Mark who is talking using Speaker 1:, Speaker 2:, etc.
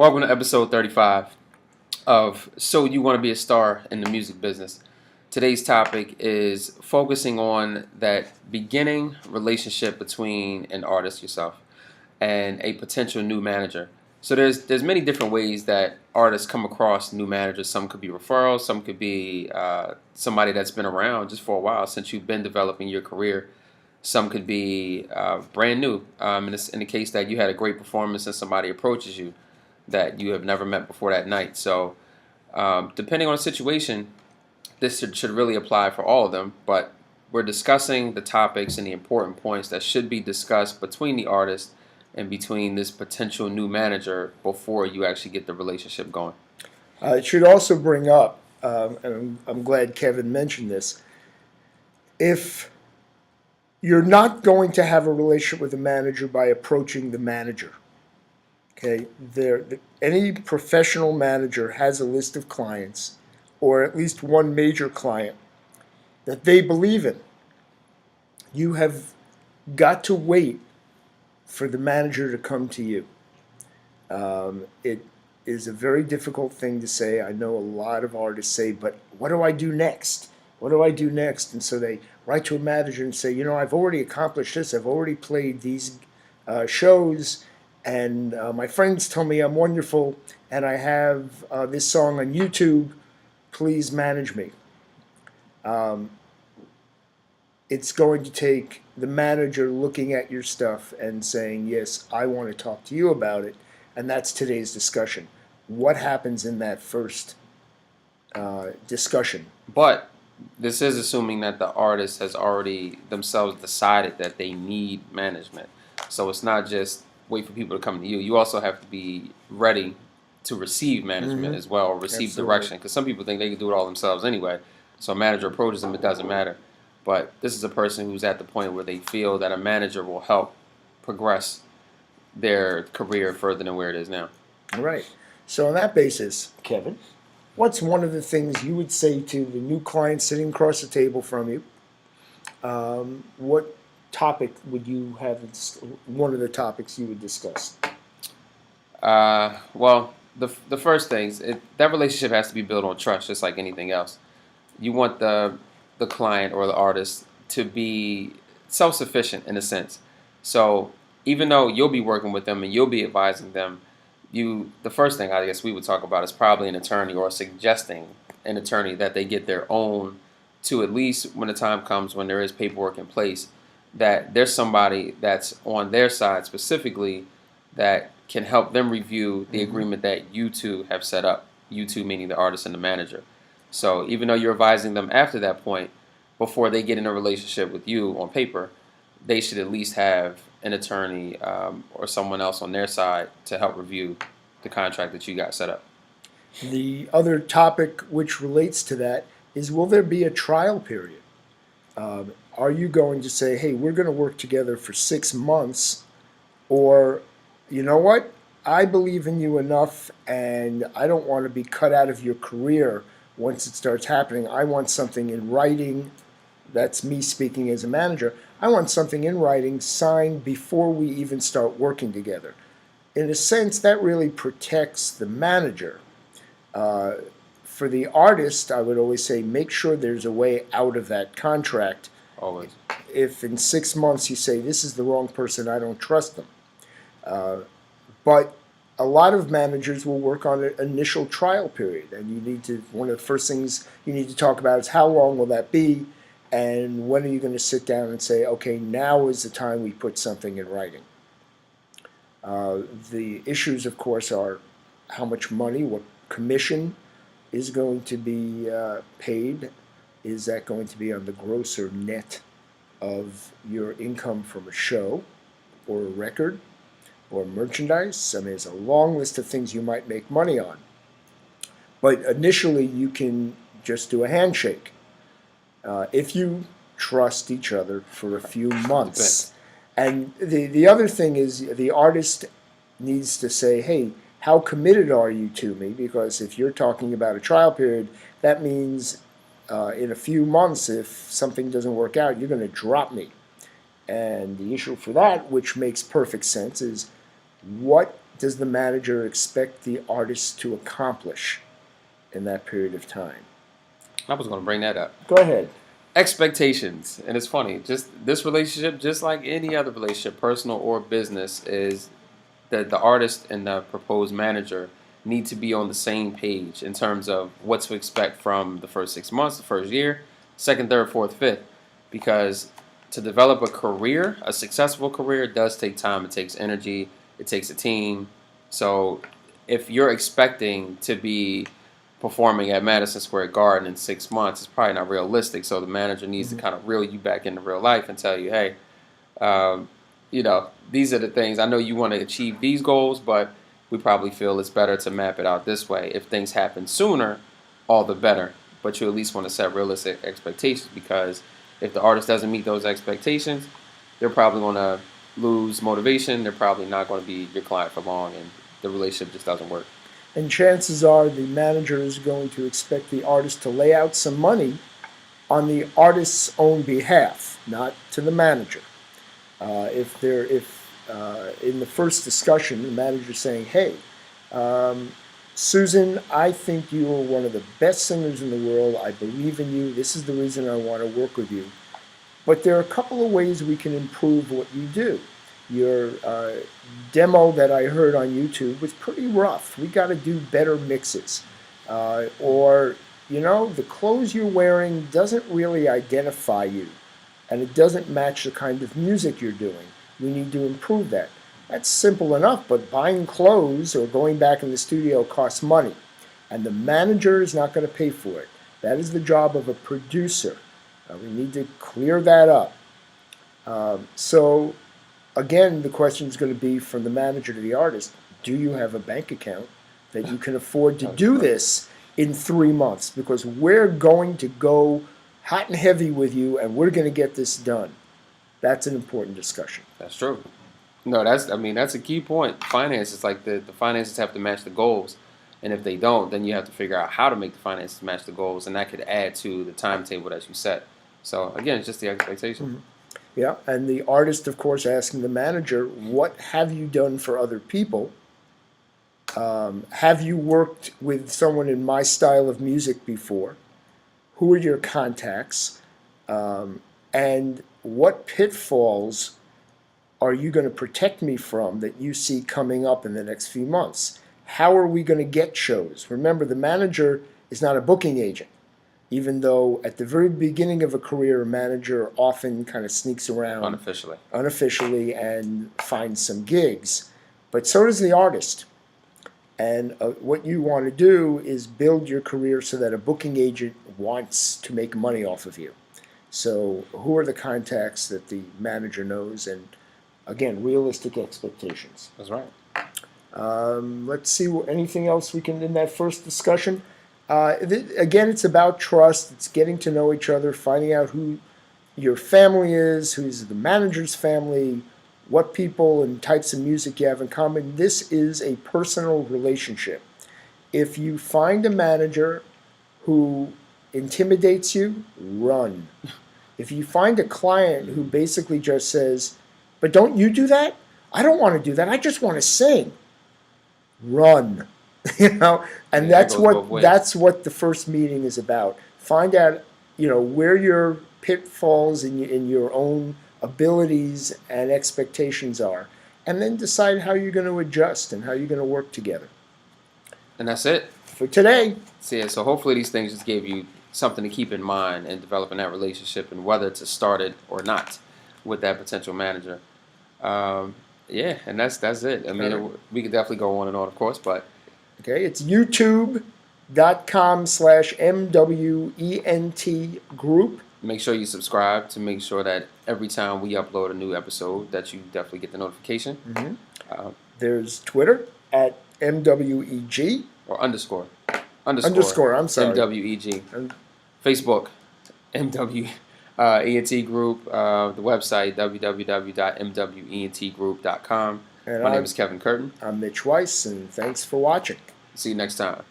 Speaker 1: Welcome to episode 35 of So You Want to Be a Star in the Music Business. Today's topic is focusing on that beginning relationship between an artist, yourself, and a potential new manager. So there's many different ways that artists come across new managers. Some could be referrals, some could be somebody that's been around just for a while since you've been developing your career. Some could be brand new. In the case that you had a great performance and somebody approaches you that you have never met before that night. So depending on the situation, this should really apply for all of them. But we're discussing the topics and the important points that should be discussed between the artist and between this potential new manager before you actually get the relationship going.
Speaker 2: It should also bring up, and I'm glad Kevin mentioned this, if you're not going to have a relationship with a manager by approaching the manager, okay, any professional manager has a list of clients, or at least one major client, that they believe in. You have got to wait for the manager to come to you. It is a very difficult thing to say. I know a lot of artists say, but what do I do next? What do I do next? And so they write to a manager and say, I've already accomplished this. I've already played these shows, and my friends tell me I'm wonderful, and I have this song on YouTube. Please manage me. It's going to take the manager looking at your stuff and saying, yes, I want to talk to you about it. And that's today's discussion. What happens in that first discussion?
Speaker 1: But this is assuming that the artist has already themselves decided that they need management. So it's not just wait for people to come to you. You also have to be ready to receive management as well, or receive direction. Because some people think they can do it all themselves anyway. So a manager approaches them, it doesn't matter. But this is a person who's at the point where they feel that a manager will help progress their career further than where it is now.
Speaker 2: All right. So on that basis, Kevin, what's one of the things you would say to the new client sitting across the table from you? What topic would you have, one of the topics you would discuss?
Speaker 1: Well, the first thing is that relationship has to be built on trust, just like anything else. You want the client or the artist to be self-sufficient in a sense. So even though you'll be working with them and you'll be advising them, the first thing I guess we would talk about is probably an attorney, or suggesting an attorney that they get their own, to at least when the time comes when there is paperwork in place, that there's somebody that's on their side specifically that can help them review the agreement that you two have set up, you two meaning the artist and the manager. So even though you're advising them after that point, before they get in a relationship with you on paper, they should at least have an attorney or someone else on their side to help review the contract that you got set up.
Speaker 2: The other topic which relates to that is, will there be a trial period? Are you going to say, hey, we're going to work together for 6 months, or you know what? I believe in you enough, and I don't want to be cut out of your career once it starts happening. I want something in writing. That's me speaking as a manager. I want something in writing signed before we even start working together. In a sense, that really protects the manager. For the artist, I would always say make sure there's a way out of that contract.
Speaker 1: Always.
Speaker 2: If in 6 months you say, this is the wrong person, I don't trust them. But a lot of managers will work on an initial trial period, and one of the first things you need to talk about is how long will that be, and when are you going to sit down and say, okay, now is the time we put something in writing. The issues, of course, are how much money, what commission is going to be paid. Is that going to be on the gross or net of your income from a show or a record or merchandise? I mean, there's a long list of things you might make money on. But initially, you can just do a handshake. If you trust each other for a few months. And the other thing is, the artist needs to say, hey, how committed are you to me? Because if you're talking about a trial period, that means in a few months, if something doesn't work out, you're going to drop me. And the issue for that, which makes perfect sense, is what does the manager expect the artist to accomplish in that period of time?
Speaker 1: I was going to bring that up.
Speaker 2: Go ahead.
Speaker 1: Expectations. And it's funny, just this relationship, just like any other relationship, personal or business, is that the artist and the proposed manager need to be on the same page in terms of what to expect from the first 6 months, the first year, second, third, fourth, fifth. Because to develop a career, a successful career, does take time. It takes energy. It takes a team. So if you're expecting to be performing at Madison Square Garden in 6 months, it's probably not realistic. So the manager needs to kind of reel you back into real life and tell you, hey, these are the things. I know you want to achieve these goals, but we probably feel it's better to map it out this way. If things happen sooner, all the better. But you at least want to set realistic expectations, because if the artist doesn't meet those expectations, they're probably going to lose motivation. They're probably not going to be your client for long, and the relationship just doesn't work.
Speaker 2: And chances are the manager is going to expect the artist to lay out some money on the artist's own behalf, not to the manager. If in the first discussion, the manager's saying, hey, Susan, I think you are one of the best singers in the world. I believe in you. This is the reason I want to work with you. But there are a couple of ways we can improve what you do. Your demo that I heard on YouTube was pretty rough. We got to do better mixes. Or, the clothes you're wearing doesn't really identify you, and it doesn't match the kind of music you're doing. We need to improve that. That's simple enough, but buying clothes or going back in the studio costs money, and the manager is not going to pay for it. That is the job of a producer. We need to clear that up. So, again, the question is going to be from the manager to the artist, do you have a bank account that you can afford to do this in 3 months? Because we're going to go hot and heavy with you, and we're going to get this done. That's an important discussion.
Speaker 1: That's true. No, that's a key point. Finances, like the finances have to match the goals. And if they don't, then you have to figure out how to make the finances match the goals, and that could add to the timetable that you set. So, again, it's just the expectation.
Speaker 2: Mm-hmm. Yeah, and the artist, of course, asking the manager, what have you done for other people? Have you worked with someone in my style of music before? Who are your contacts? And what pitfalls are you going to protect me from that you see coming up in the next few months? How are we going to get shows? Remember, the manager is not a booking agent, even though at the very beginning of a career, a manager often kind of sneaks around unofficially and finds some gigs. But so does the artist. And what you want to do is build your career so that a booking agent wants to make money off of you. So who are the contacts that the manager knows? And again, realistic expectations.
Speaker 1: That's right.
Speaker 2: Let's see, anything else we can in that first discussion? Again, it's about trust. It's getting to know each other, finding out who your family is, who's the manager's family, what people and types of music you have in common. This is a personal relationship. If you find a manager who intimidates you, run. If you find a client who basically just says, but don't you do that? I don't want to do that. I just want to sing. Run. And that's what the first meeting is about. Find out, where your pitfalls in your own abilities and expectations are, and then decide how you're going to adjust and how you're going to work together.
Speaker 1: And that's it
Speaker 2: for today.
Speaker 1: So hopefully these things just gave you something to keep in mind in developing that relationship and whether to start it or not with that potential manager. And that's it. We could definitely go on and on, of course, but
Speaker 2: okay, it's youtube.com/MWEntGroup.
Speaker 1: Make sure you subscribe to make sure that every time we upload a new episode that you definitely get the notification.
Speaker 2: Mm-hmm. There's Twitter at MWEG.
Speaker 1: Or underscore.
Speaker 2: I'm sorry.
Speaker 1: MWEG. Facebook, MWEnt Group. The website, www.MWEntGroup.com. My name is Kevin Curtin.
Speaker 2: I'm Mitch Weiss, and thanks for watching.
Speaker 1: See you next time.